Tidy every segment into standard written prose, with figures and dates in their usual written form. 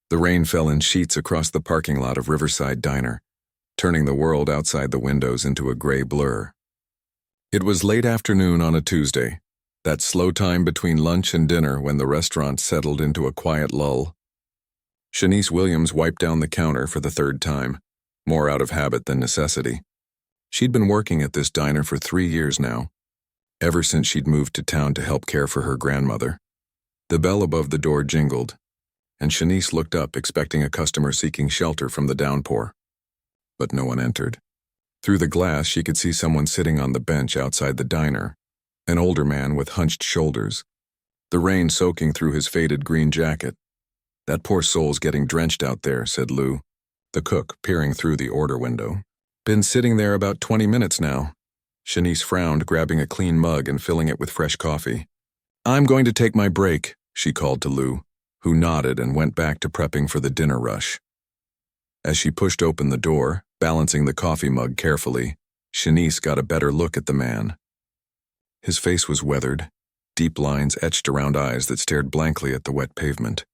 The rain fell in sheets across the parking lot of Riverside Diner, turning the world outside the windows into a gray blur. It was late afternoon on a Tuesday, that slow time between lunch and dinner when the restaurant settled into a quiet lull. Shanice Williams wiped down the counter for the third time, more out of habit than necessity. She'd been working at this diner for 3 years now, ever since she'd moved to town to help care for her grandmother. The bell above the door jingled, and Shanice looked up expecting a customer seeking shelter from the downpour. But no one entered. Through the glass, she could see someone sitting on the bench outside the diner, an older man with hunched shoulders, the rain soaking through his faded green jacket. "That poor soul's getting drenched out there," said Lou, the cook, peering through the order window. "Been sitting there about 20 minutes now." Shanice frowned, grabbing a clean mug and filling it with fresh coffee. "I'm going to take my break," she called to Lou, who nodded and went back to prepping for the dinner rush. As she pushed open the door, balancing the coffee mug carefully, Shanice got a better look at the man. His face was weathered, deep lines etched around eyes that stared blankly at the wet pavement.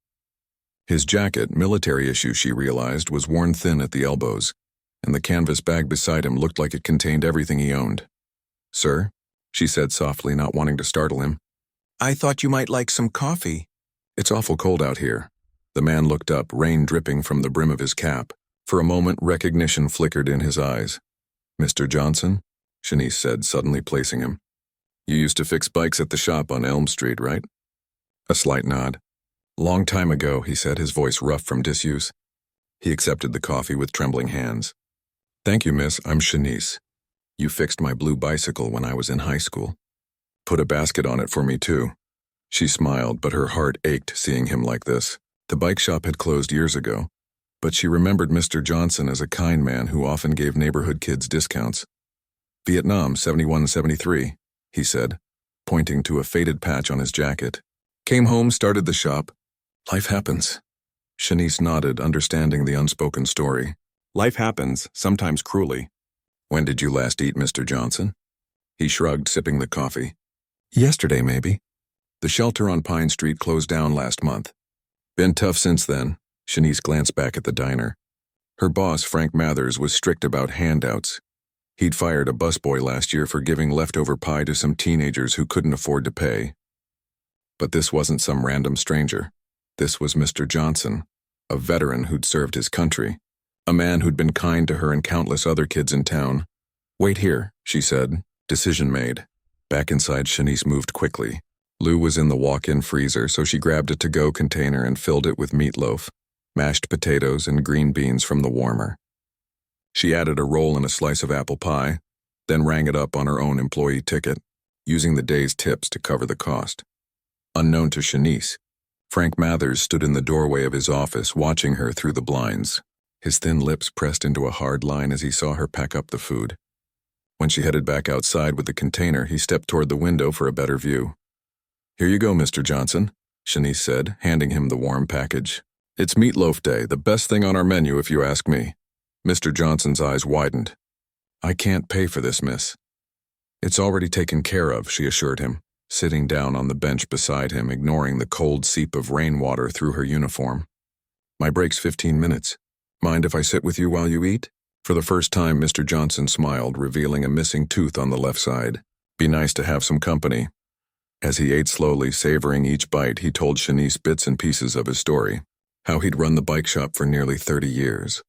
His jacket, military issue she realized, was worn thin at the elbows, and the canvas bag beside him looked like it contained everything he owned. "Sir?" she said softly, not wanting to startle him. "I thought you might like some coffee." "It's awful cold out here." The man looked up, rain dripping from the brim of his cap. For a moment, recognition flickered in his eyes. "Mr. Johnson?" Shanice said, suddenly placing him. "You used to fix bikes at the shop on Elm Street, right?" A slight nod. "Long time ago," he said, his voice rough from disuse. He accepted the coffee with trembling hands. "Thank you, miss. I'm Shanice. You fixed my blue bicycle when I was in high school. Put a basket on it for me, too." She smiled, but her heart ached seeing him like this. The bike shop had closed years ago, but she remembered Mr. Johnson as a kind man who often gave neighborhood kids discounts. "Vietnam, 71-73, he said, pointing to a faded patch on his jacket. "Came home, started the shop. Life happens." Shanice nodded, understanding the unspoken story. "Life happens, sometimes cruelly." "When did you last eat, Mr. Johnson?" He shrugged, sipping the coffee. "Yesterday, maybe. The shelter on Pine Street closed down last month. Been tough since then." Shanice glanced back at the diner. Her boss, Frank Mathers, was strict about handouts. He'd fired a busboy last year for giving leftover pie to some teenagers who couldn't afford to pay. But this wasn't some random stranger. This was Mr. Johnson, a veteran who'd served his country, a man who'd been kind to her and countless other kids in town. "Wait here," she said, decision made. Back inside, Shanice moved quickly. Lou was in the walk-in freezer, so she grabbed a to-go container and filled it with meatloaf, mashed potatoes, and green beans from the warmer. She added a roll and a slice of apple pie, then rang it up on her own employee ticket, using the day's tips to cover the cost. Unknown to Shanice, Frank Mathers stood in the doorway of his office, watching her through the blinds. His thin lips pressed into a hard line as he saw her pack up the food. When she headed back outside with the container, he stepped toward the window for a better view. "Here you go, Mr. Johnson," Shanice said, handing him the warm package. "It's meatloaf day, the best thing on our menu if you ask me." Mr. Johnson's eyes widened. "I can't pay for this, miss." "It's already taken care of," she assured him, sitting down on the bench beside him, ignoring the cold seep of rainwater through her uniform. "My break's 15 minutes. Mind if I sit with you while you eat?" For the first time, Mr. Johnson smiled, revealing a missing tooth on the left side. "Be nice to have some company." As he ate slowly, savoring each bite, he told Shanice bits and pieces of his story. How he'd run the bike shop for nearly 30 years.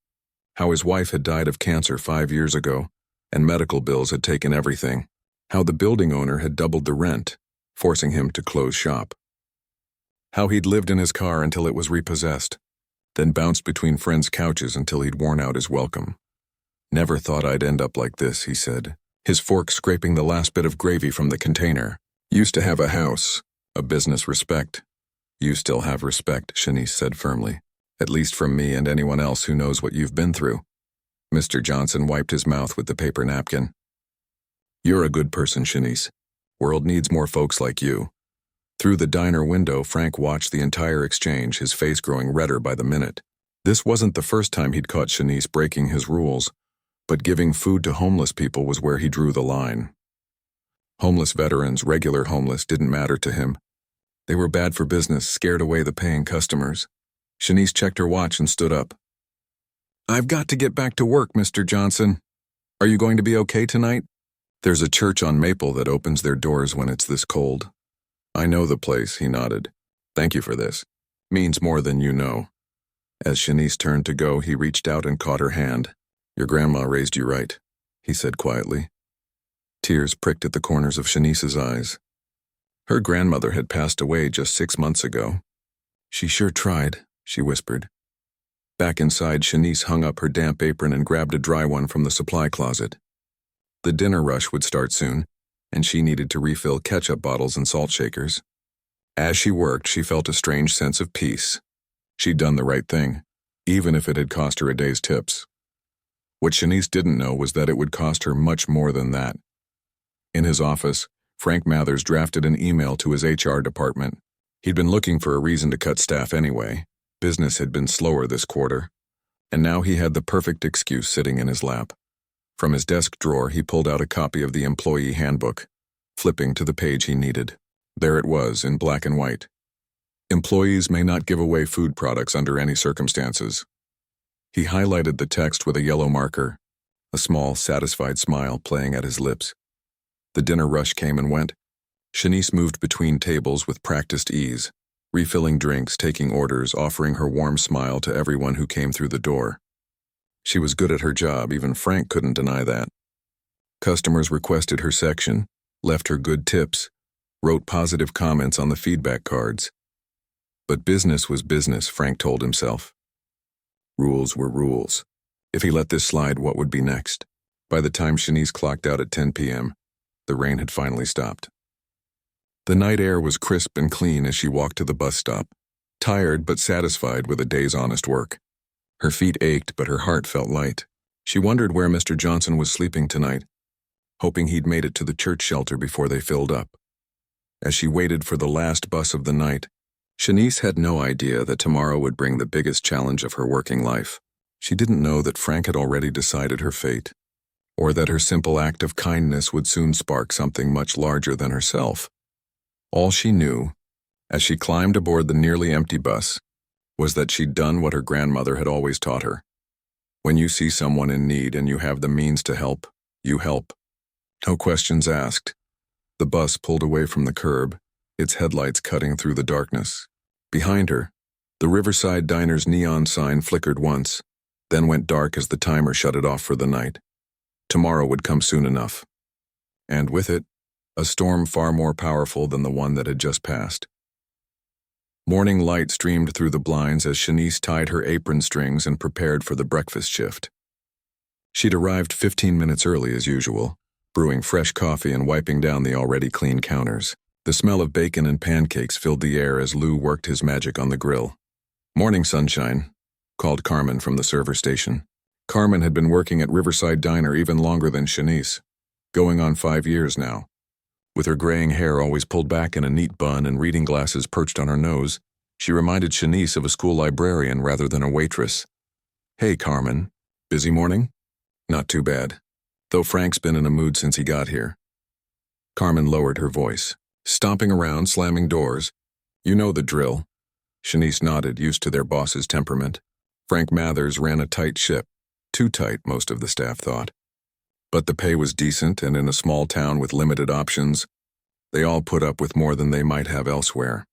How his wife had died of cancer 5 years ago, and medical bills had taken everything. How the building owner had doubled the rent, forcing him to close shop. How he'd lived in his car until it was repossessed, then bounced between friends' couches until he'd worn out his welcome. "Never thought I'd end up like this," he said, his fork scraping the last bit of gravy from the container. "Used to have a house, a business, respect." "You still have respect," Shanice said firmly, "at least from me and anyone else who knows what you've been through." Mr. Johnson wiped his mouth with the paper napkin. "You're a good person, Shanice. World needs more folks like you." Through the diner window, Frank watched the entire exchange, his face growing redder by the minute. This wasn't the first time he'd caught Shanice breaking his rules, but giving food to homeless people was where he drew the line. Homeless veterans, regular homeless, didn't matter to him. They were bad for business, scared away the paying customers. Shanice checked her watch and stood up. "I've got to get back to work, Mr. Johnson. Are you going to be okay tonight?" "There's a church on Maple that opens their doors when it's this cold." "I know the place," he nodded. "Thank you for this. Means more than you know." As Shanice turned to go, he reached out and caught her hand. "Your grandma raised you right," he said quietly. Tears pricked at the corners of Shanice's eyes. Her grandmother had passed away just 6 months ago. "She sure tried," she whispered. Back inside, Shanice hung up her damp apron and grabbed a dry one from the supply closet. The dinner rush would start soon, and she needed to refill ketchup bottles and salt shakers. As she worked, she felt a strange sense of peace. She'd done the right thing, even if it had cost her a day's tips. What Shanice didn't know was that it would cost her much more than that. In his office, Frank Mathers drafted an email to his HR department. He'd been looking for a reason to cut staff anyway. Business had been slower this quarter, and now he had the perfect excuse sitting in his lap. From his desk drawer, he pulled out a copy of the employee handbook, flipping to the page he needed. There it was, in black and white. Employees may not give away food products under any circumstances. He highlighted the text with a yellow marker, a small, satisfied smile playing at his lips. The dinner rush came and went. Shanice moved between tables with practiced ease, refilling drinks, taking orders, offering her warm smile to everyone who came through the door. She was good at her job, even Frank couldn't deny that. Customers requested her section, left her good tips, wrote positive comments on the feedback cards. But business was business, Frank told himself. Rules were rules. If he let this slide, what would be next? By the time Shanice clocked out at 10 p.m., the rain had finally stopped. The night air was crisp and clean as she walked to the bus stop, tired but satisfied with a day's honest work. Her feet ached, but her heart felt light. She wondered where Mr. Johnson was sleeping tonight, hoping he'd made it to the church shelter before they filled up. As she waited for the last bus of the night, Shanice had no idea that tomorrow would bring the biggest challenge of her working life. She didn't know that Frank had already decided her fate, or that her simple act of kindness would soon spark something much larger than herself. All she knew, as she climbed aboard the nearly empty bus, was that she'd done what her grandmother had always taught her. When you see someone in need and you have the means to help, you help. No questions asked. The bus pulled away from the curb, its headlights cutting through the darkness. Behind her, the Riverside Diner's neon sign flickered once, then went dark as the timer shut it off for the night. Tomorrow would come soon enough. And with it, a storm far more powerful than the one that had just passed. Morning light streamed through the blinds as Shanice tied her apron strings and prepared for the breakfast shift. She'd arrived 15 minutes early as usual, brewing fresh coffee and wiping down the already clean counters. The smell of bacon and pancakes filled the air as Lou worked his magic on the grill. "Morning, sunshine," called Carmen from the server station. Carmen had been working at Riverside Diner even longer than Shanice, going on 5 years now. With her graying hair always pulled back in a neat bun and reading glasses perched on her nose, she reminded Shanice of a school librarian rather than a waitress. "Hey, Carmen. Busy morning?" "Not too bad, though Frank's been in a mood since he got here." Carmen lowered her voice, stomping around, slamming doors. "You know the drill." Shanice nodded, used to their boss's temperament. Frank Mathers ran a tight ship. Too tight, most of the staff thought. But the pay was decent, and in a small town with limited options, they all put up with more than they might have elsewhere.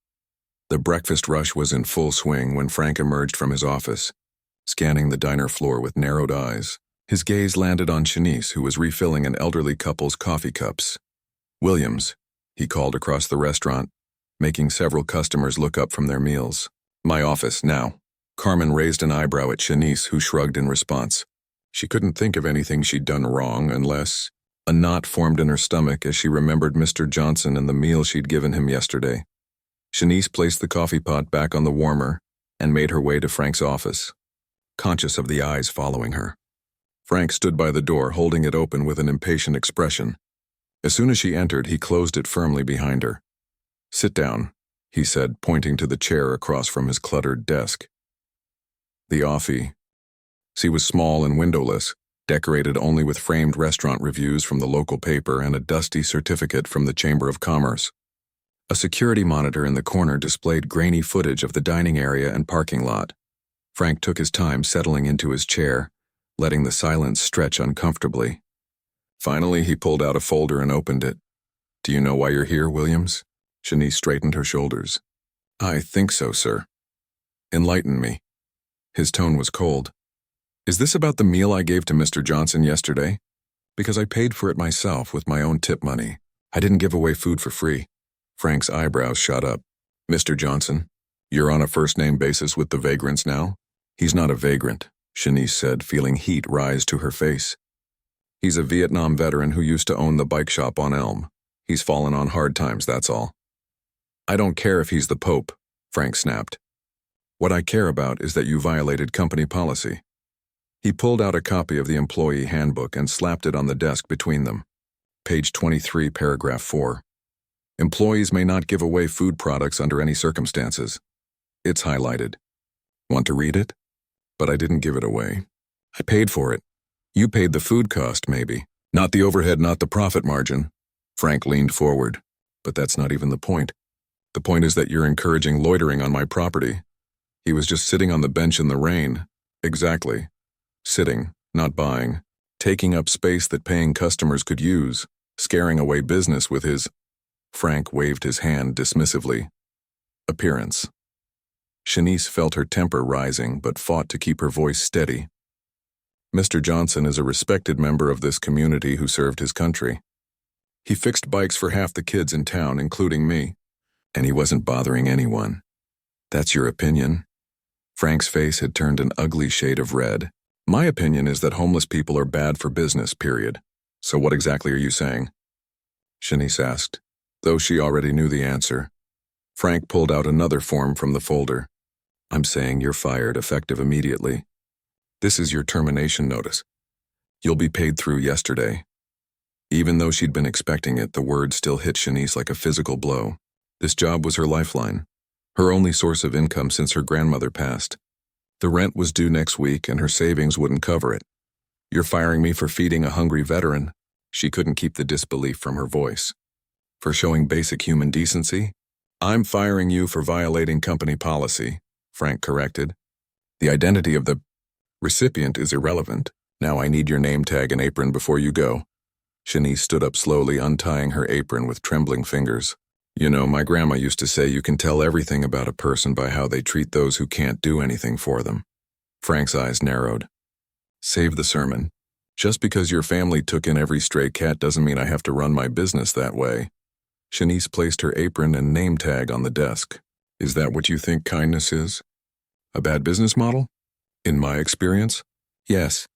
The breakfast rush was in full swing when Frank emerged from his office, scanning the diner floor with narrowed eyes. His gaze landed on Shanice, who was refilling an elderly couple's coffee cups. "Williams," he called across the restaurant, making several customers look up from their meals. "My office, now." Carmen raised an eyebrow at Shanice, who shrugged in response. She couldn't think of anything she'd done wrong unless... A knot formed in her stomach as she remembered Mr. Johnson and the meal she'd given him yesterday. Shanice placed the coffee pot back on the warmer and made her way to Frank's office, conscious of the eyes following her. Frank stood by the door, holding it open with an impatient expression. As soon as she entered, he closed it firmly behind her. "Sit down," he said, pointing to the chair across from his cluttered desk. The office was small and windowless, decorated only with framed restaurant reviews from the local paper and a dusty certificate from the Chamber of Commerce. A security monitor in the corner displayed grainy footage of the dining area and parking lot. Frank took his time settling into his chair, letting the silence stretch uncomfortably. Finally, he pulled out a folder and opened it. "Do you know why you're here, Williams?" Shanice straightened her shoulders. "I think so, sir." "Enlighten me." His tone was cold. "Is this about the meal I gave to Mr. Johnson yesterday? Because I paid for it myself with my own tip money. I didn't give away food for free." Frank's eyebrows shot up. "Mr. Johnson, you're on a first-name basis with the vagrants now?" "He's not a vagrant," Shanice said, feeling heat rise to her face. "He's a Vietnam veteran who used to own the bike shop on Elm. He's fallen on hard times, that's all." "I don't care if he's the Pope," Frank snapped. "What I care about is that you violated company policy." He pulled out a copy of the employee handbook and slapped it on the desk between them. Page 23, paragraph 4. "Employees may not give away food products under any circumstances." It's highlighted. "Want to read it?" "But I didn't give it away. I paid for it. You paid the food cost, maybe. Not the overhead, not the profit margin." Frank leaned forward. "But that's not even the point. The point is that you're encouraging loitering on my property." He was just sitting on the bench in the rain. "Exactly. Sitting, not buying. Taking up space that paying customers could use. Scaring away business with his—" Frank waved his hand dismissively. "Appearance." Shanice felt her temper rising but fought to keep her voice steady. "Mr. Johnson is a respected member of this community who served his country. He fixed bikes for half the kids in town, including me. And he wasn't bothering anyone." "That's your opinion?" Frank's face had turned an ugly shade of red. "My opinion is that homeless people are bad for business, period. So what exactly are you saying?" Shanice asked, though she already knew the answer. Frank pulled out another form from the folder. "I'm saying you're fired, effective immediately. This is your termination notice. You'll be paid through yesterday." Even though she'd been expecting it, the word still hit Shanice like a physical blow. This job was her lifeline, her only source of income since her grandmother passed. The rent was due next week and her savings wouldn't cover it. "You're firing me for feeding a hungry veteran?" She couldn't keep the disbelief from her voice. "For showing basic human decency?" "I'm firing you for violating company policy," Frank corrected. "The identity of the recipient is irrelevant. Now I need your name tag and apron before you go." Shanice stood up slowly, untying her apron with trembling fingers. "You know, my grandma used to say you can tell everything about a person by how they treat those who can't do anything for them." Frank's eyes narrowed. "Save the sermon. Just because your family took in every stray cat doesn't mean I have to run my business that way." Shanice placed her apron and name tag on the desk. "Is that what you think kindness is? A bad business model?" "In my experience, yes."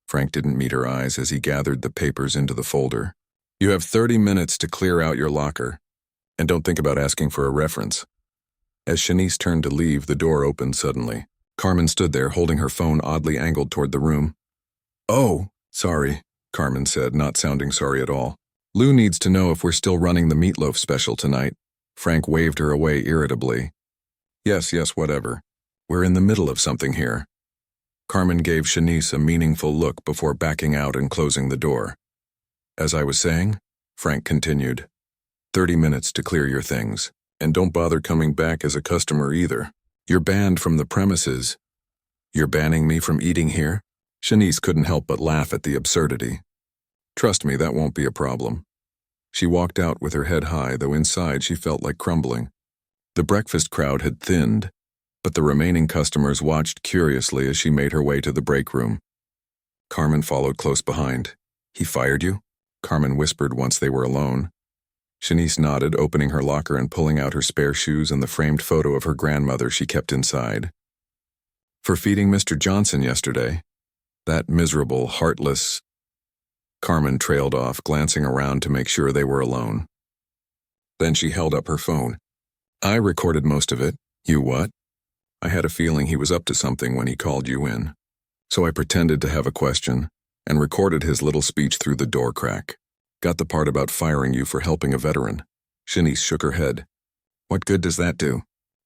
Frank didn't meet her eyes as he gathered the papers into the folder. "You have 30 minutes to clear out your locker. And don't think about asking for a reference." As Shanice turned to leave, the door opened suddenly. Carmen stood there, holding her phone oddly angled toward the room. "Oh, sorry," Carmen said, not sounding sorry at all. "Lou needs to know if we're still running the meatloaf special tonight." Frank waved her away irritably. Yes, whatever. We're in the middle of something here." Carmen gave Shanice a meaningful look before backing out and closing the door. "As I was saying," Frank continued, 30 minutes to clear your things. And don't bother coming back as a customer either. You're banned from the premises." "You're banning me from eating here?" Shanice couldn't help but laugh at the absurdity. "Trust me, that won't be a problem." She walked out with her head high, though inside she felt like crumbling. The breakfast crowd had thinned, but the remaining customers watched curiously as she made her way to the break room. Carmen followed close behind. "He fired you?" Carmen whispered once they were alone. Shanice nodded, opening her locker and pulling out her spare shoes and the framed photo of her grandmother she kept inside. "For feeding Mr. Johnson yesterday. That miserable, heartless—" Carmen trailed off, glancing around to make sure they were alone. Then she held up her phone. "I recorded most of it." "You what?" "I had a feeling he was up to something when he called you in. So I pretended to have a question and recorded his little speech through the door crack. Got the part about firing you for helping a veteran." Shanice shook her head. "What good does that do?"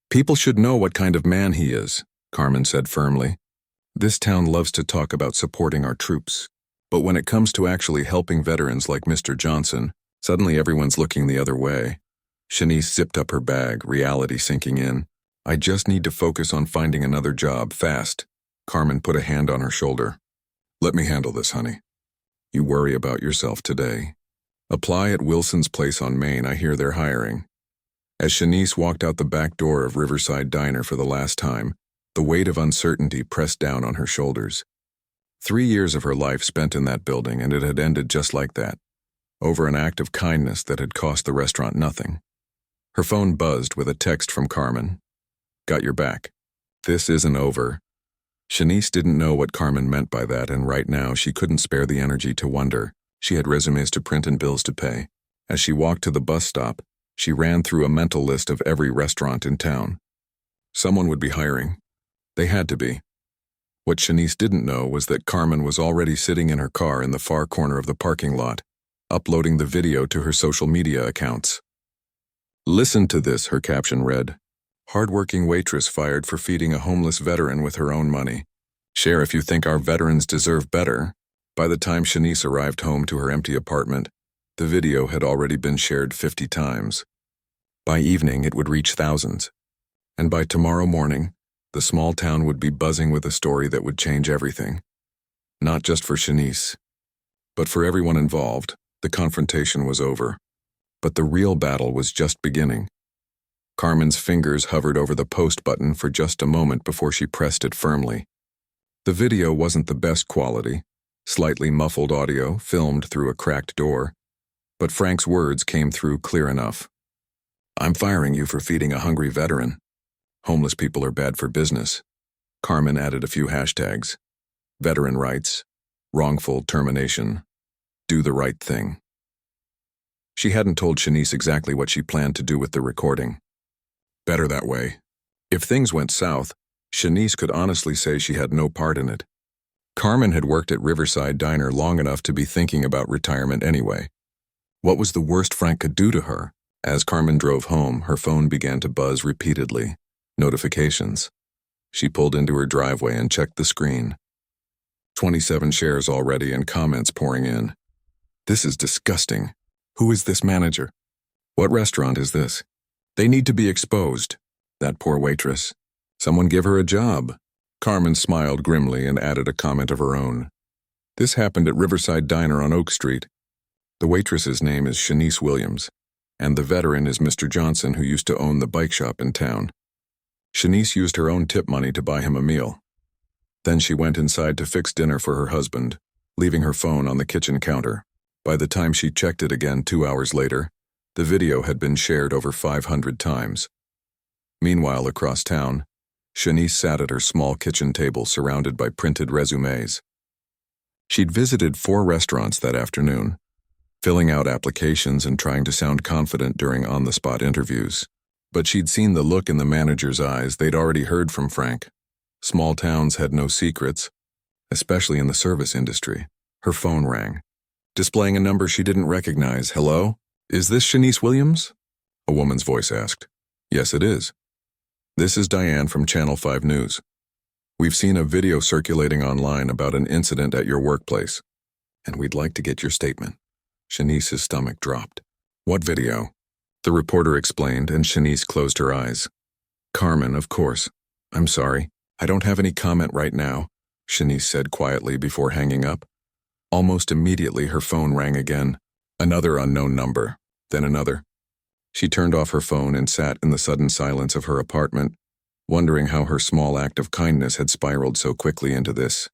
"People should know what kind of man he is," Carmen said firmly. "This town loves to talk about supporting our troops. But when it comes to actually helping veterans like Mr. Johnson, suddenly everyone's looking the other way." Shanice zipped up her bag, reality sinking in. I just need to focus on finding another job, fast. Carmen put a hand on her shoulder. Let me handle this, honey. You worry about yourself today. Apply at Wilson's Place on Main, I hear they're hiring. As Shanice walked out the back door of Riverside Diner for the last time, the weight of uncertainty pressed down on her shoulders. 3 years of her life spent in that building, and it had ended just like that, over an act of kindness that had cost the restaurant nothing. Her phone buzzed with a text from Carmen. Got your back. This isn't over. Shanice didn't know what Carmen meant by that, and right now she couldn't spare the energy to wonder. She had resumes to print and bills to pay. As she walked to the bus stop, she ran through a mental list of every restaurant in town. Someone would be hiring. They had to be. What Shanice didn't know was that Carmen was already sitting in her car in the far corner of the parking lot, uploading the video to her social media accounts. Listen to this, her caption read. Hardworking waitress fired for feeding a homeless veteran with her own money. Share if you think our veterans deserve better. By the time Shanice arrived home to her empty apartment, the video had already been shared 50 times. By evening, it would reach thousands. And by tomorrow morning, the small town would be buzzing with a story that would change everything. Not just for Shanice, but for everyone involved. The confrontation was over. But the real battle was just beginning. Carmen's fingers hovered over the post button for just a moment before she pressed it firmly. The video wasn't the best quality, slightly muffled audio filmed through a cracked door, but Frank's words came through clear enough. I'm firing you for feeding a hungry veteran. Homeless people are bad for business. Carmen added a few hashtags. Veteran rights, wrongful termination, do the right thing. She hadn't told Shanice exactly what she planned to do with the recording. Better that way. If things went south, Shanice could honestly say she had no part in it. Carmen had worked at Riverside Diner long enough to be thinking about retirement anyway. What was the worst Frank could do to her? As Carmen drove home, her phone began to buzz repeatedly. Notifications. She pulled into her driveway and checked the screen. 27 shares already and comments pouring in. This is disgusting. Who is this manager? What restaurant is this? They need to be exposed. That poor waitress. Someone give her a job. Carmen smiled grimly and added a comment of her own. This happened at Riverside Diner on Oak Street. The waitress's name is Shanice Williams, and the veteran is Mr. Johnson, who used to own the bike shop in town. Shanice used her own tip money to buy him a meal. Then she went inside to fix dinner for her husband, leaving her phone on the kitchen counter. By the time she checked it again 2 hours later, the video had been shared over 500 times. Meanwhile, across town, Shanice sat at her small kitchen table surrounded by printed resumes. She'd visited 4 restaurants that afternoon, filling out applications and trying to sound confident during on-the-spot interviews. But she'd seen the look in the manager's eyes. They'd already heard from Frank. Small towns had no secrets, especially in the service industry. Her phone rang, displaying a number she didn't recognize. Hello? Is this Shanice Williams? A woman's voice asked. Yes, it is. This is Diane from Channel 5 News. We've seen a video circulating online about an incident at your workplace, and we'd like to get your statement. Shanice's stomach dropped. What video? The reporter explained, and Shanice closed her eyes. Carmen, of course. I'm sorry. I don't have any comment right now, Shanice said quietly before hanging up. Almost immediately, her phone rang again. Another unknown number, then another. She turned off her phone and sat in the sudden silence of her apartment, wondering how her small act of kindness had spiraled so quickly into this.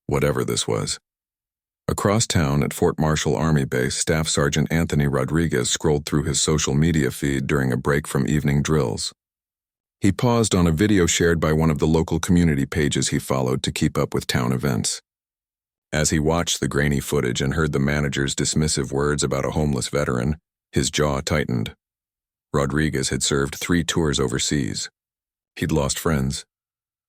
Whatever this was. Across town at Fort Marshall Army Base, Staff Sergeant Anthony Rodriguez scrolled through his social media feed during a break from evening drills. He paused on a video shared by one of the local community pages he followed to keep up with town events. As he watched the grainy footage and heard the manager's dismissive words about a homeless veteran, his jaw tightened. Rodriguez had served 3 tours overseas. He'd lost friends,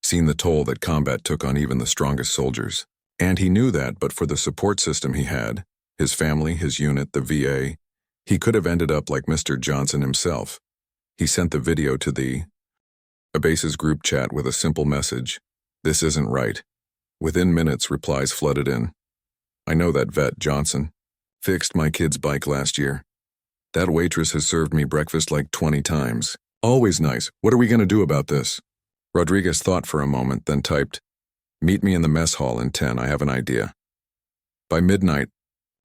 seen the toll that combat took on even the strongest soldiers. And he knew that, but for the support system he had, his family, his unit, the VA, he could have ended up like Mr. Johnson himself. He sent the video to a base's group chat with a simple message. This isn't right. Within minutes, replies flooded in. I know that vet, Johnson. Fixed my kid's bike last year. That waitress has served me breakfast like 20 times. Always nice. What are we going to do about this? Rodriguez thought for a moment, then typed, "Meet me in the mess hall in 10, I have an idea." By midnight,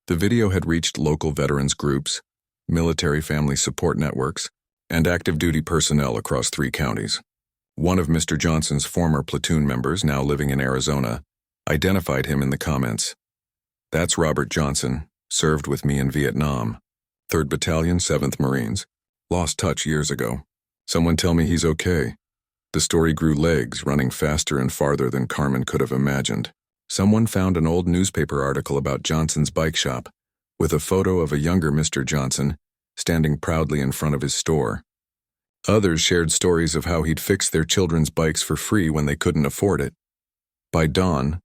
the video had reached local veterans groups, military family support networks, and active duty personnel across 3 counties. One of Mr. Johnson's former platoon members, now living in Arizona, identified him in the comments. "That's Robert Johnson, served with me in Vietnam. 3rd Battalion, 7th Marines. Lost touch years ago. Someone tell me he's okay." The story grew legs, running faster and farther than Carmen could have imagined. Someone found an old newspaper article about Johnson's bike shop, with a photo of a younger Mr. Johnson standing proudly in front of his store. Others shared stories of how he'd fixed their children's bikes for free when they couldn't afford it. By dawn,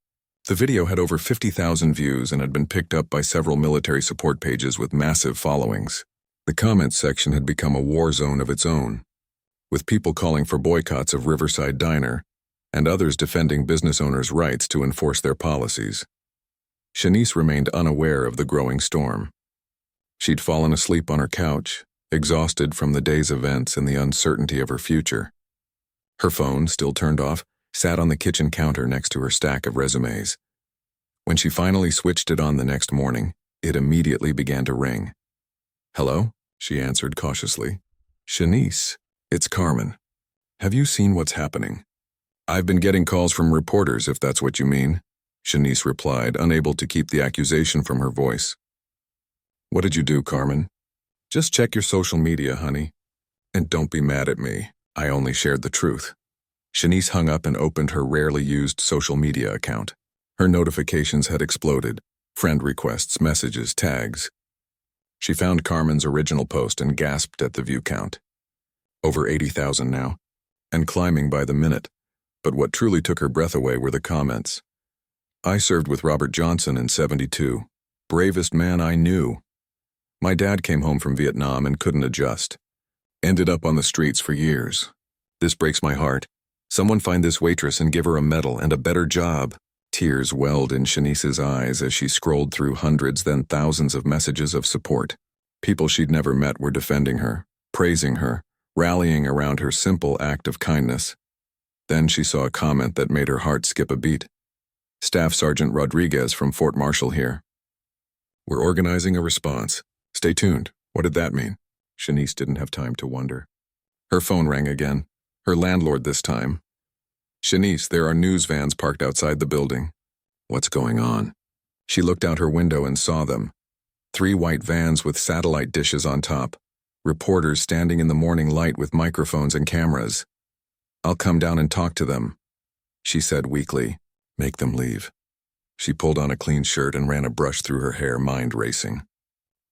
the video had over 50,000 views and had been picked up by several military support pages with massive followings. The comments section had become a war zone of its own, with people calling for boycotts of Riverside Diner and others defending business owners' rights to enforce their policies. Shanice remained unaware of the growing storm. She'd fallen asleep on her couch, exhausted from the day's events and the uncertainty of her future. Her phone, still turned off, sat on the kitchen counter next to her stack of resumes. When she finally switched it on the next morning, it immediately began to ring. "Hello?" she answered cautiously. "Shanice, it's Carmen. Have you seen what's happening?" "I've been getting calls from reporters, if that's what you mean," Shanice replied, unable to keep the accusation from her voice. "What did you do, Carmen?" "Just check your social media, honey. And don't be mad at me. I only shared the truth." Shanice hung up and opened her rarely used social media account. Her notifications had exploded. Friend requests, messages, tags. She found Carmen's original post and gasped at the view count. Over 80,000 now, and climbing by the minute. But what truly took her breath away were the comments. "I served with Robert Johnson in 72. Bravest man I knew. My dad came home from Vietnam and couldn't adjust. Ended up on the streets for years. This breaks my heart. Someone find this waitress and give her a medal and a better job." Tears welled in Shanice's eyes as she scrolled through hundreds, then thousands of messages of support. People she'd never met were defending her, praising her, rallying around her simple act of kindness. Then she saw a comment that made her heart skip a beat. "Staff Sergeant Rodriguez from Fort Marshall here. We're organizing a response. Stay tuned." What did that mean? Shanice didn't have time to wonder. Her phone rang again. Her landlord this time. "Shanice, there are news vans parked outside the building." "What's going on?" She looked out her window and saw them. 3 white vans with satellite dishes on top. Reporters standing in the morning light with microphones and cameras. "I'll come down and talk to them," she said weakly. "Make them leave." She pulled on a clean shirt and ran a brush through her hair, mind racing.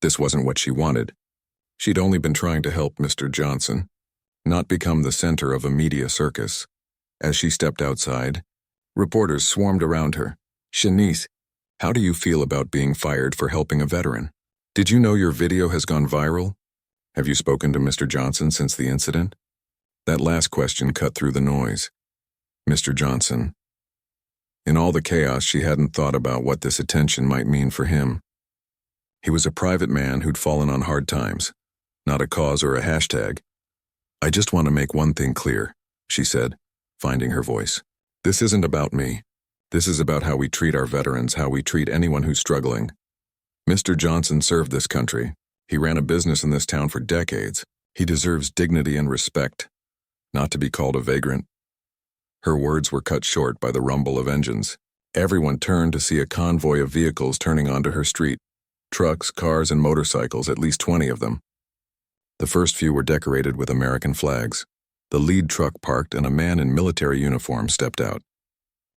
This wasn't what she wanted. She'd only been trying to help Mr. Johnson, not become the center of a media circus. As she stepped outside, reporters swarmed around her. "Shanice, how do you feel about being fired for helping a veteran? Did you know your video has gone viral? Have you spoken to Mr. Johnson since the incident?" That last question cut through the noise. Mr. Johnson. In all the chaos, she hadn't thought about what this attention might mean for him. He was a private man who'd fallen on hard times, not a cause or a hashtag. "I just want to make one thing clear," she said, finding her voice. "This isn't about me. This is about how we treat our veterans, how we treat anyone who's struggling. Mr. Johnson served this country. He ran a business in this town for decades. He deserves dignity and respect, not to be called a vagrant." Her words were cut short by the rumble of engines. Everyone turned to see a convoy of vehicles turning onto her street. Trucks, cars, and motorcycles, at least 20 of them. The first few were decorated with American flags. The lead truck parked and a man in military uniform stepped out.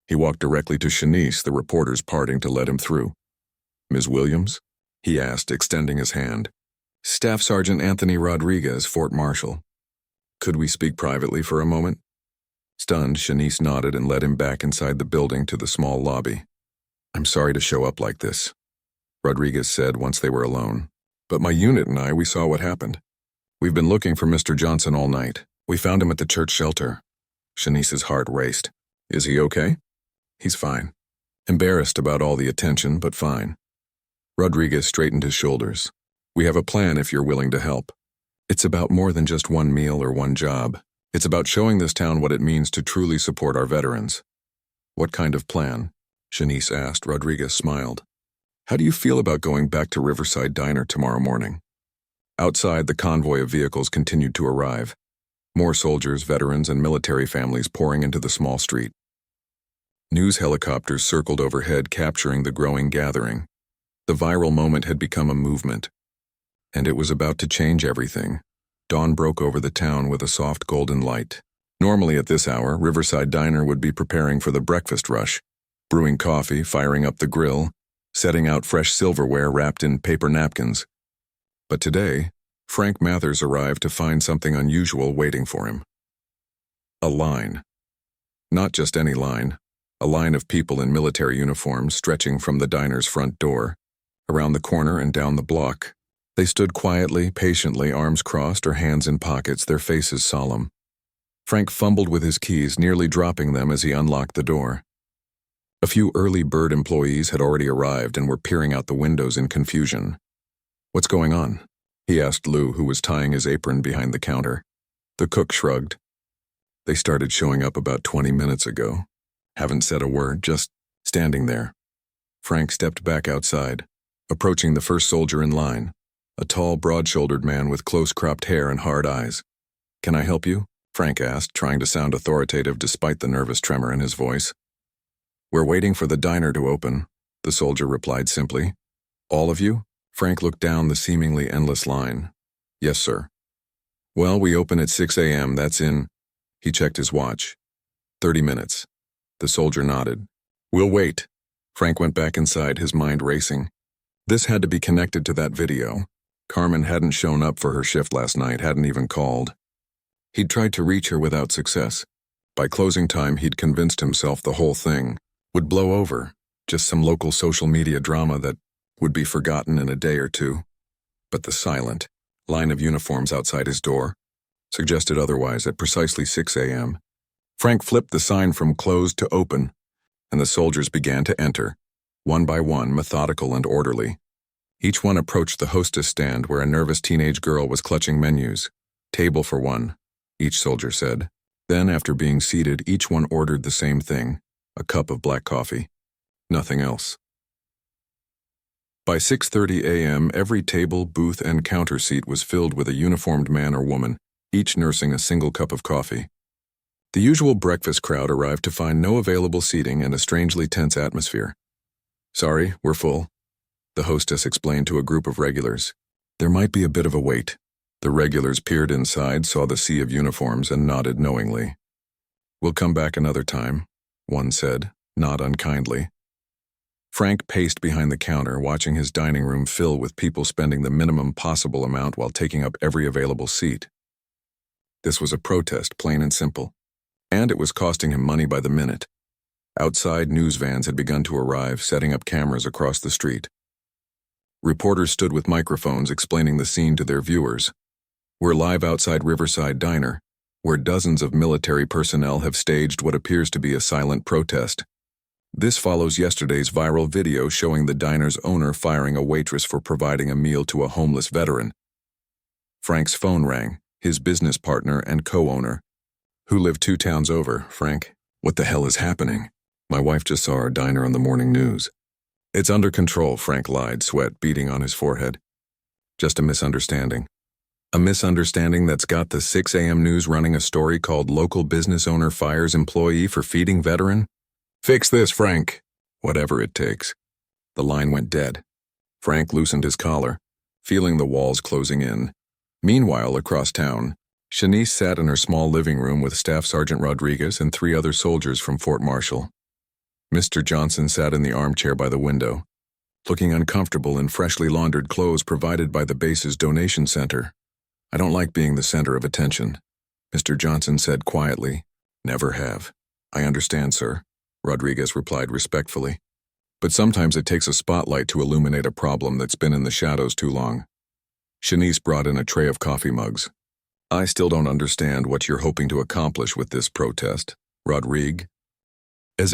He walked directly to Shanice, the reporters parting to let him through. "Ms. Williams?" he asked, extending his hand. "Staff Sergeant Anthony Rodriguez, Fort Marshall. Could we speak privately for a moment?" Stunned, Shanice nodded and led him back inside the building to the small lobby. "I'm sorry to show up like this," Rodriguez said once they were alone. "But my unit and I, we saw what happened. We've been looking for Mr. Johnson all night. We found him at the church shelter." Shanice's heart raced. "Is he okay?" "He's fine. Embarrassed about all the attention, but fine." Rodriguez straightened his shoulders. "We have a plan if you're willing to help. It's about more than just one meal or one job. It's about showing this town what it means to truly support our veterans. What kind of plan? Shanice asked. Rodriguez smiled. How do you feel about going back to Riverside Diner tomorrow morning? Outside, the convoy of vehicles continued to arrive. More soldiers, veterans, and military families pouring into the small street. News helicopters circled overhead, capturing the growing gathering. The viral moment had become a movement. And it was about to change everything. Dawn broke over the town with a soft golden light. Normally at this hour, Riverside Diner would be preparing for the breakfast rush, brewing coffee, firing up the grill, setting out fresh silverware wrapped in paper napkins. But today, Frank Mathers arrived to find something unusual waiting for him. A line. Not just any line. A line of people in military uniforms stretching from the diner's front door, around the corner and down the block. They stood quietly, patiently, arms crossed or hands in pockets, their faces solemn. Frank fumbled with his keys, nearly dropping them as he unlocked the door. A few early bird employees had already arrived and were peering out the windows in confusion. What's going on? He asked Lou, who was tying his apron behind the counter. The cook shrugged. They started showing up about 20 minutes ago. Haven't said a word, just standing there. Frank stepped back outside, approaching the first soldier in line, a tall, broad-shouldered man with close-cropped hair and hard eyes. Can I help you? Frank asked, trying to sound authoritative despite the nervous tremor in his voice. We're waiting for the diner to open, the soldier replied simply. All of you? Frank looked down the seemingly endless line. Yes, sir. Well, we open at 6 a.m., that's in... He checked his watch. 30 minutes. The soldier nodded. We'll wait. Frank went back inside, his mind racing. This had to be connected to that video. Carmen hadn't shown up for her shift last night, hadn't even called. He'd tried to reach her without success. By closing time, he'd convinced himself the whole thing would blow over, just some local social media drama that would be forgotten in a day or two. But the silent line of uniforms outside his door suggested otherwise. At precisely 6 a.m., Frank flipped the sign from closed to open, and the soldiers began to enter, one by one, methodical and orderly. Each one approached the hostess stand where a nervous teenage girl was clutching menus. Table for one, each soldier said. Then, after being seated, each one ordered the same thing, a cup of black coffee. Nothing else. By 6:30 a.m., every table, booth, and counter seat was filled with a uniformed man or woman, each nursing a single cup of coffee. The usual breakfast crowd arrived to find no available seating and a strangely tense atmosphere. Sorry, we're full, the hostess explained to a group of regulars. There might be a bit of a wait. The regulars peered inside, saw the sea of uniforms, and nodded knowingly. We'll come back another time, one said, not unkindly. Frank paced behind the counter, watching his dining room fill with people spending the minimum possible amount while taking up every available seat. This was a protest, plain and simple. And it was costing him money by the minute. Outside, news vans had begun to arrive, setting up cameras across the street. Reporters stood with microphones explaining the scene to their viewers. We're live outside Riverside Diner, where dozens of military personnel have staged what appears to be a silent protest. This follows yesterday's viral video showing the diner's owner firing a waitress for providing a meal to a homeless veteran. Frank's phone rang, his business partner and co-owner, who lived 2 towns over. Frank, what the hell is happening? My wife just saw our diner on the morning news. It's under control, Frank lied, sweat beading on his forehead. Just a misunderstanding. A misunderstanding that's got the 6 a.m. news running a story called Local Business Owner Fires Employee for Feeding Veteran? Fix this, Frank. Whatever it takes. The line went dead. Frank loosened his collar, feeling the walls closing in. Meanwhile, across town, Shanice sat in her small living room with Staff Sergeant Rodriguez and 3 other soldiers from Fort Marshall. Mr. Johnson sat in the armchair by the window, looking uncomfortable in freshly laundered clothes provided by the base's donation center. I don't like being the center of attention, Mr. Johnson said quietly. Never have. I understand, sir, Rodriguez replied respectfully. But sometimes it takes a spotlight to illuminate a problem that's been in the shadows too long. Shanice brought in a tray of coffee mugs. I still don't understand what you're hoping to accomplish with this protest, Rodriguez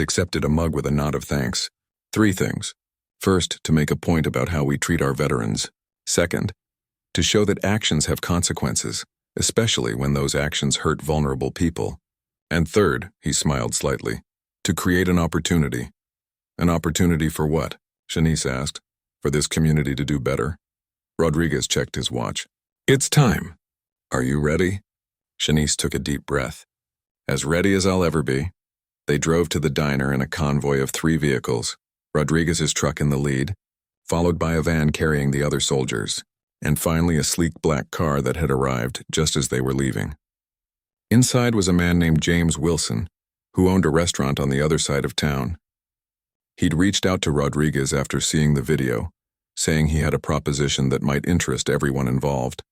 accepted a mug with a nod of thanks. 3 things. First, to make a point about how we treat our veterans. Second, to show that actions have consequences, especially when those actions hurt vulnerable people. And third, he smiled slightly, to create an opportunity. An opportunity for what? Shanice asked. For this community to do better? Rodriguez checked his watch. It's time. Are you ready? Shanice took a deep breath. As ready as I'll ever be. They drove to the diner in a convoy of 3 vehicles, Rodriguez's truck in the lead, followed by a van carrying the other soldiers, and finally a sleek black car that had arrived just as they were leaving. Inside was a man named James Wilson, who owned a restaurant on the other side of town. He'd reached out to Rodriguez after seeing the video, saying he had a proposition that might interest everyone involved.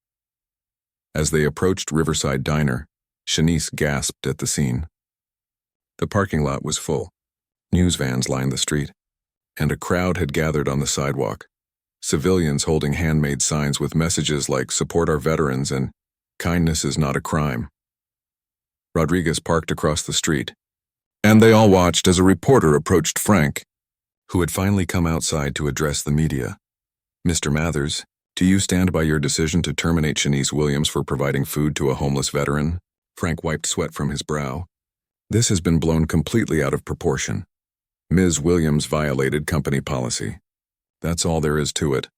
As they approached Riverside Diner, Shanice gasped at the scene. The parking lot was full. News vans lined the street, and a crowd had gathered on the sidewalk. Civilians holding handmade signs with messages like "Support our veterans" and "Kindness is not a crime." Rodriguez parked across the street, and they all watched as a reporter approached Frank, who had finally come outside to address the media. "Mr. Mathers, do you stand by your decision to terminate Shanice Williams for providing food to a homeless veteran?" Frank wiped sweat from his brow. "This has been blown completely out of proportion. Ms. Williams violated company policy. That's all there is to it.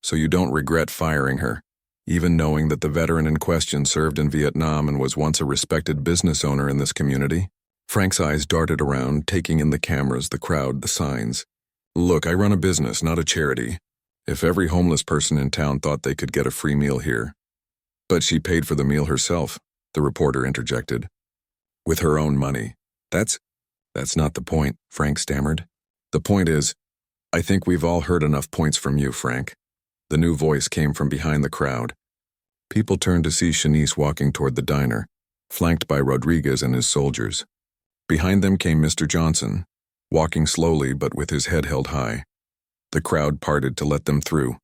So you don't regret firing her, even knowing that the veteran in question served in Vietnam and was once a respected business owner in this community?" Frank's eyes darted around, taking in the cameras, the crowd, the signs. "Look, I run a business, not a charity. If every homeless person in town thought they could get a free meal here." "But she paid for the meal herself," the reporter interjected. "With her own money. That's not the point," Frank stammered. "The point is, I think we've all heard enough points from you, Frank." The new voice came from behind the crowd. People turned to see Shanice walking toward the diner, flanked by Rodriguez and his soldiers. Behind them came Mr. Johnson, walking slowly but with his head held high. The crowd parted to let them through,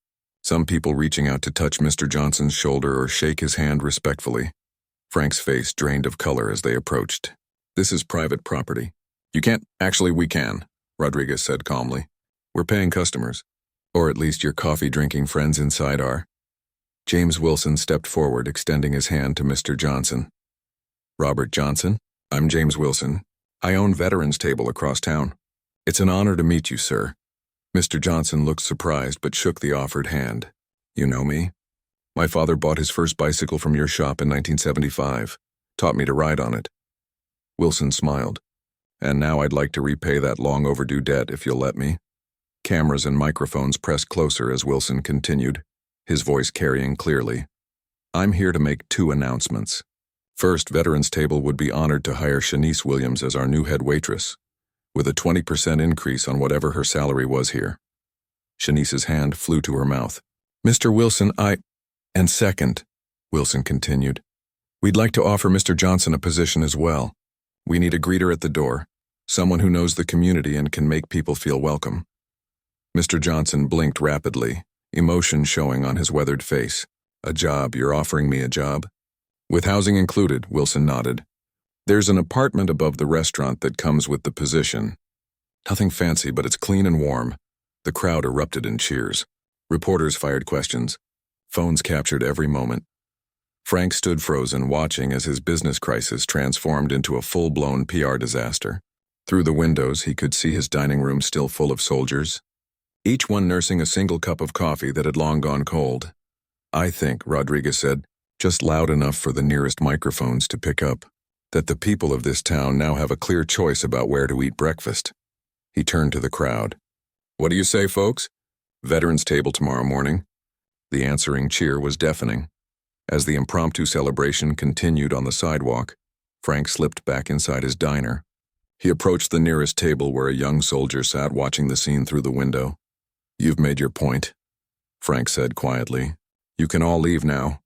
some people reaching out to touch Mr. Johnson's shoulder or shake his hand respectfully. Frank's face drained of color as they approached. "This is private property. You can't—" "Actually, we can," Rodriguez said calmly. "We're paying customers. Or at least your coffee-drinking friends inside are." James Wilson stepped forward, extending his hand to Mr. Johnson. "Robert Johnson, I'm James Wilson. I own Veterans Table across town. It's an honor to meet you, sir." Mr. Johnson looked surprised but shook the offered hand. "You know me? My father bought his first bicycle from your shop in 1975, taught me to ride on it." Wilson smiled. "And now I'd like to repay that long overdue debt if you'll let me." Cameras and microphones pressed closer as Wilson continued, his voice carrying clearly. "I'm here to make 2 announcements. First, Veterans Table would be honored to hire Shanice Williams as our new head waitress, with a 20% increase on whatever her salary was here." Shanice's hand flew to her mouth. "Mr. Wilson, And second," Wilson continued, "we'd like to offer Mr. Johnson a position as well. We need a greeter at the door, someone who knows the community and can make people feel welcome." Mr. Johnson blinked rapidly, emotion showing on his weathered face. "A job? You're offering me a job?" "With housing included," Wilson nodded. "There's an apartment above the restaurant that comes with the position. Nothing fancy, but it's clean and warm." The crowd erupted in cheers. Reporters fired questions. Phones captured every moment. Frank stood frozen, watching as his business crisis transformed into a full-blown PR disaster. Through the windows, he could see his dining room still full of soldiers, each one nursing a single cup of coffee that had long gone cold. "I think," Rodriguez said, just loud enough for the nearest microphones to pick up, "that the people of this town now have a clear choice about where to eat breakfast." He turned to the crowd. "What do you say, folks? Veterans Table tomorrow morning." The answering cheer was deafening. As the impromptu celebration continued on the sidewalk, Frank slipped back inside his diner. He approached the nearest table where a young soldier sat watching the scene through the window. "You've made your point," Frank said quietly. "You can all leave now."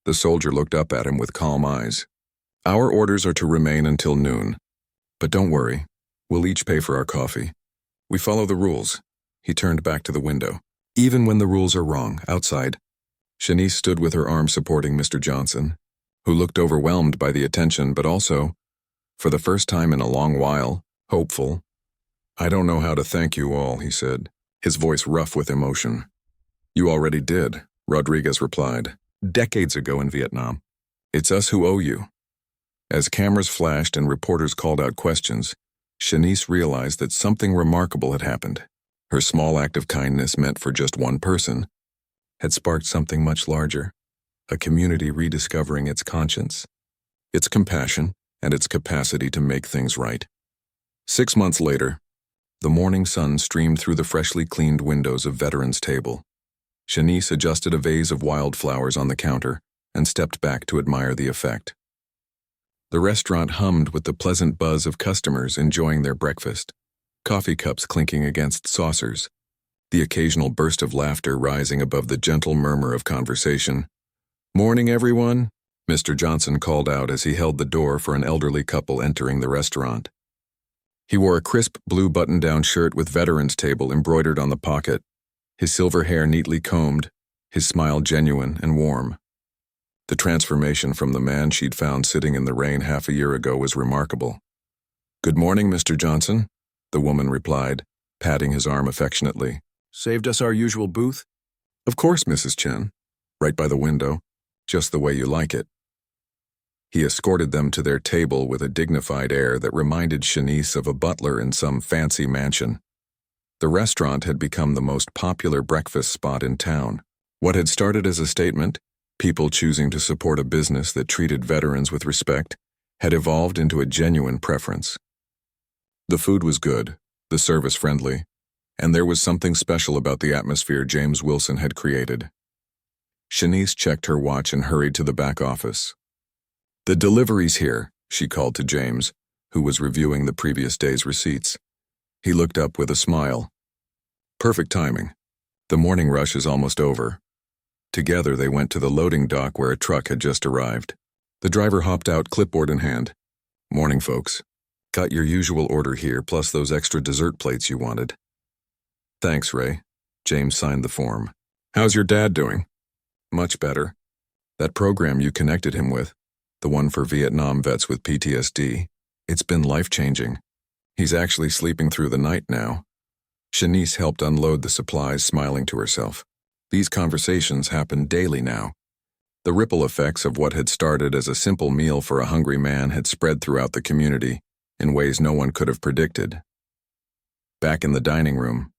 The soldier looked up at him with calm eyes. "Our orders are to remain until noon. But don't worry, we'll each pay for our coffee. We follow the rules." He turned back to the window. "Even when the rules are wrong, outside." Shanice stood with her arm supporting Mr. Johnson, who looked overwhelmed by the attention but also, for the first time in a long while, hopeful. "I don't know how to thank you all," he said, his voice rough with emotion. "You already did," Rodriguez replied. Decades ago in Vietnam. It's us who owe you. As cameras flashed and reporters called out questions, Shanice realized that something remarkable had happened. Her small act of kindness meant for just one person had sparked something much larger, a community rediscovering its conscience, its compassion, and its capacity to make things right. 6 months later, the morning sun streamed through the freshly cleaned windows of Veterans Table. Shanice adjusted a vase of wildflowers on the counter and stepped back to admire the effect. The restaurant hummed with the pleasant buzz of customers enjoying their breakfast, coffee cups clinking against saucers, the occasional burst of laughter rising above the gentle murmur of conversation. "Morning, everyone," Mr. Johnson called out as he held the door for an elderly couple entering the restaurant. He wore a crisp blue button-down shirt with Veterans Table embroidered on the pocket, his silver hair neatly combed, his smile genuine and warm. The transformation from the man she'd found sitting in the rain half a year ago was remarkable. "Good morning, Mr. Johnson," the woman replied, patting his arm affectionately. "Saved us our usual booth?" "Of course, Mrs. Chen. Right by the window, just the way you like it." He escorted them to their table with a dignified air that reminded Shanice of a butler in some fancy mansion. The restaurant had become the most popular breakfast spot in town. What had started as a statement, people choosing to support a business that treated veterans with respect, had evolved into a genuine preference. The food was good, the service friendly, and there was something special about the atmosphere James Wilson had created. Shanice checked her watch and hurried to the back office. "The delivery's here," she called to James, who was reviewing the previous day's receipts. He looked up with a smile. "Perfect timing. The morning rush is almost over." Together they went to the loading dock where a truck had just arrived. The driver hopped out, clipboard in hand. "Morning, folks. Got your usual order here, plus those extra dessert plates you wanted." "Thanks, Ray." James signed the form. "How's your dad doing?" "Much better. That program you connected him with, the one for Vietnam vets with PTSD, it's been life-changing. He's actually sleeping through the night now." Shanice helped unload the supplies, smiling to herself. These conversations happened daily now. The ripple effects of what had started as a simple meal for a hungry man had spread throughout the community in ways no one could have predicted. Back in the dining room,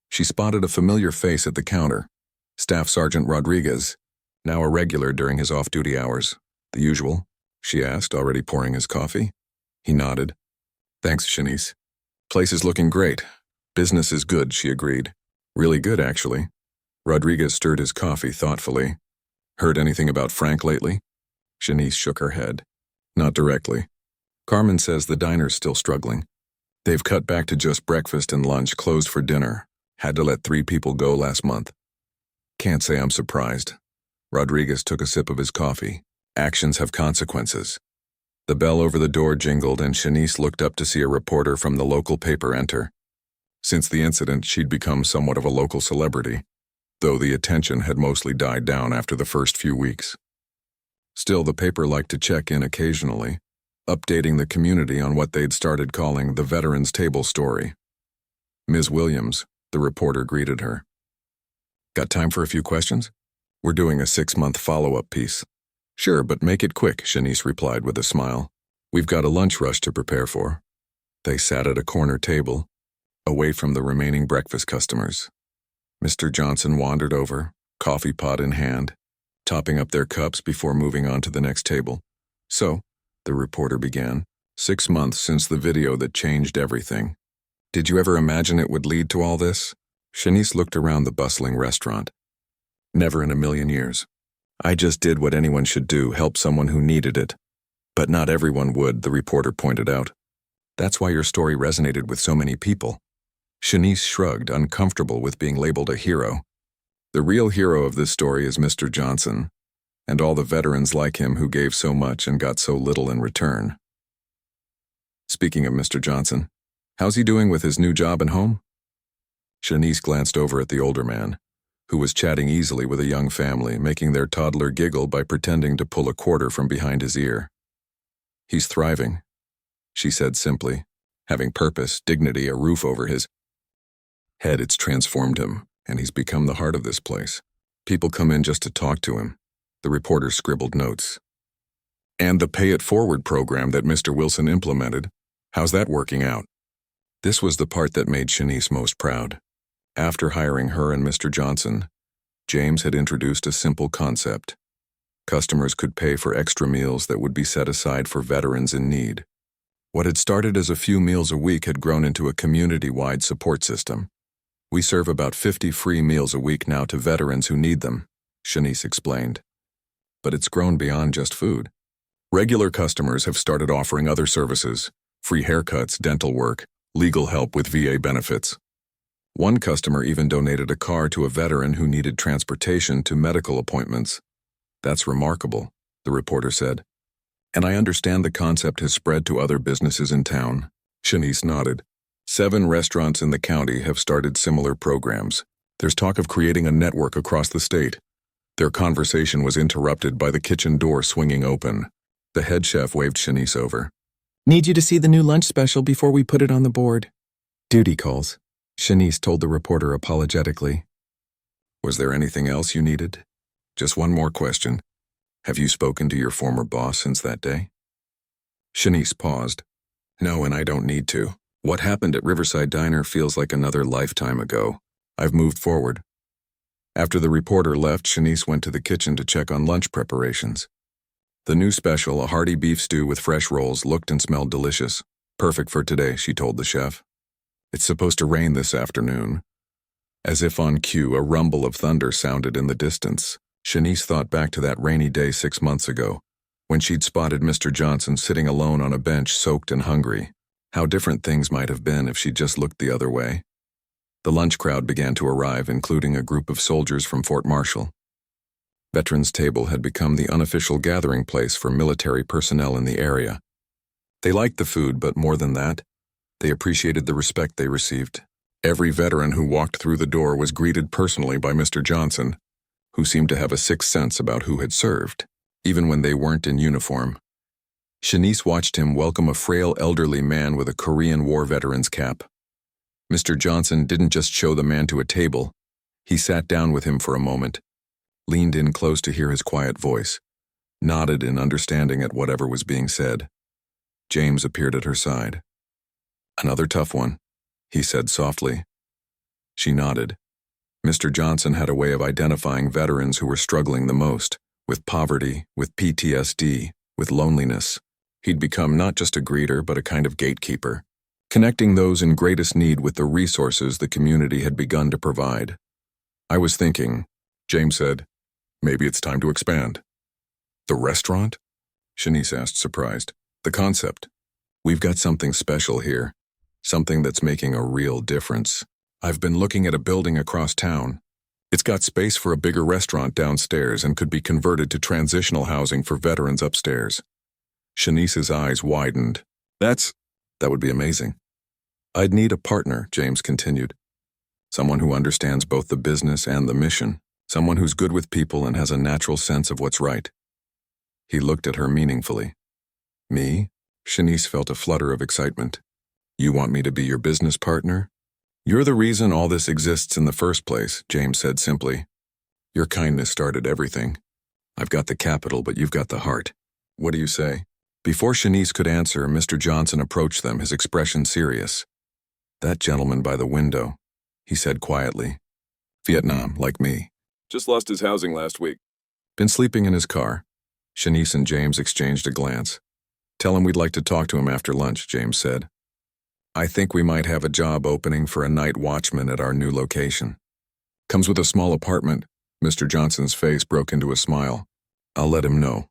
she spotted a familiar face at the counter, Staff Sergeant Rodriguez, now a regular during his off-duty hours. "The usual?" she asked, already pouring his coffee. He nodded. "Thanks, Shanice. Place is looking great. Business is good," she agreed. "Really good, actually." Rodriguez stirred his coffee thoughtfully. "Heard anything about Frank lately?" Shanice shook her head. "Not directly. Carmen says the diner's still struggling. They've cut back to just breakfast and lunch, closed for dinner. Had to let 3 people go last month." "Can't say I'm surprised." Rodriguez took a sip of his coffee. "Actions have consequences." The bell over the door jingled and Shanice looked up to see a reporter from the local paper enter. Since the incident, she'd become somewhat of a local celebrity, though the attention had mostly died down after the first few weeks. Still, the paper liked to check in occasionally, updating the community on what they'd started calling the Veterans Table story. "Ms. Williams," the reporter greeted her. "Got time for a few questions? We're doing a 6-month follow-up piece." "Sure, but make it quick," Shanice replied with a smile. "We've got a lunch rush to prepare for." They sat at a corner table, away from the remaining breakfast customers. Mr. Johnson wandered over, coffee pot in hand, topping up their cups before moving on to the next table. "So," the reporter began, 6 months since the video that changed everything. "Did you ever imagine it would lead to all this?" Shanice looked around the bustling restaurant. "Never in a million years. I just did what anyone should do, help someone who needed it. But not everyone would," the reporter pointed out. "That's why your story resonated with so many people." Shanice shrugged, uncomfortable with being labeled a hero. "The real hero of this story is Mr. Johnson, and all the veterans like him who gave so much and got so little in return." "Speaking of Mr. Johnson, how's he doing with his new job and home?" Shanice glanced over at the older man, who was chatting easily with a young family, making their toddler giggle by pretending to pull a quarter from behind his ear. "He's thriving," she said simply, "having purpose, dignity, a roof over his head. It's transformed him, and he's become the heart of this place. People come in just to talk to him. The reporter scribbled notes. And the Pay It Forward program that Mr. Wilson implemented, how's that working out? This was the part that made Shanice most proud. After hiring her and Mr. Johnson, James had introduced a simple concept. Customers could pay for extra meals that would be set aside for veterans in need. What had started as a few meals a week had grown into a community-wide support system. We serve about 50 free meals a week now to veterans who need them, Shanice explained. But it's grown beyond just food. Regular customers have started offering other services: free haircuts, dental work, legal help with VA benefits. One customer even donated a car to a veteran who needed transportation to medical appointments. That's remarkable, the reporter said. And I understand the concept has spread to other businesses in town. Shanice nodded. 7 restaurants in the county have started similar programs. There's talk of creating a network across the state. Their conversation was interrupted by the kitchen door swinging open. The head chef waved Shanice over. Need you to see the new lunch special before we put it on the board. Duty calls, Shanice told the reporter apologetically. Was there anything else you needed? Just one more question. Have you spoken to your former boss since that day? Shanice paused. No, and I don't need to. What happened at Riverside Diner feels like another lifetime ago. I've moved forward. After the reporter left, Shanice went to the kitchen to check on lunch preparations. The new special, a hearty beef stew with fresh rolls, looked and smelled delicious. Perfect for today, she told the chef. It's supposed to rain this afternoon. As if on cue, a rumble of thunder sounded in the distance. Shanice thought back to that rainy day 6 months ago, when she'd spotted Mr. Johnson sitting alone on a bench, soaked and hungry. How different things might have been if she'd just looked the other way. The lunch crowd began to arrive, including a group of soldiers from Fort Marshall. Veterans Table had become the unofficial gathering place for military personnel in the area. They liked the food, but more than that, they appreciated the respect they received. Every veteran who walked through the door was greeted personally by Mr. Johnson, who seemed to have a sixth sense about who had served, even when they weren't in uniform. Shanice watched him welcome a frail elderly man with a Korean War veteran's cap. Mr. Johnson didn't just show the man to a table. He sat down with him for a moment, leaned in close to hear his quiet voice, nodded in understanding at whatever was being said. James appeared at her side. Another tough one, he said softly. She nodded. Mr. Johnson had a way of identifying veterans who were struggling the most, with poverty, with PTSD, with loneliness. He'd become not just a greeter, but a kind of gatekeeper, connecting those in greatest need with the resources the community had begun to provide. I was thinking, James said, maybe it's time to expand. The restaurant? Shanice asked, surprised. The concept. We've got something special here, something that's making a real difference. I've been looking at a building across town. It's got space for a bigger restaurant downstairs and could be converted to transitional housing for veterans upstairs. Shanice's eyes widened. That would be amazing. I'd need a partner, James continued. Someone who understands both the business and the mission. Someone who's good with people and has a natural sense of what's right. He looked at her meaningfully. Me? Shanice felt a flutter of excitement. You want me to be your business partner? You're the reason all this exists in the first place, James said simply. Your kindness started everything. I've got the capital, but you've got the heart. What do you say? Before Shanice could answer, Mr. Johnson approached them, his expression serious. That gentleman by the window, he said quietly. Vietnam, like me. Just lost his housing last week. Been sleeping in his car. Shanice and James exchanged a glance. Tell him we'd like to talk to him after lunch, James said. I think we might have a job opening for a night watchman at our new location. Comes with a small apartment. Mr. Johnson's face broke into a smile. I'll let him know.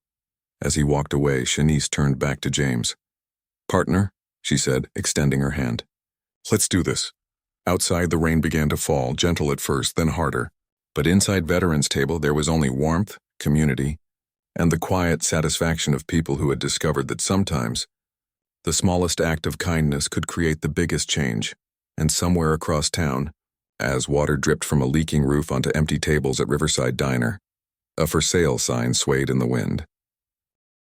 As he walked away, Shanice turned back to James. Partner, she said, extending her hand. Let's do this. Outside, the rain began to fall, gentle at first, then harder. But inside Veterans Table, there was only warmth, community, and the quiet satisfaction of people who had discovered that sometimes the smallest act of kindness could create the biggest change. And somewhere across town, as water dripped from a leaking roof onto empty tables at Riverside Diner, a for sale sign swayed in the wind.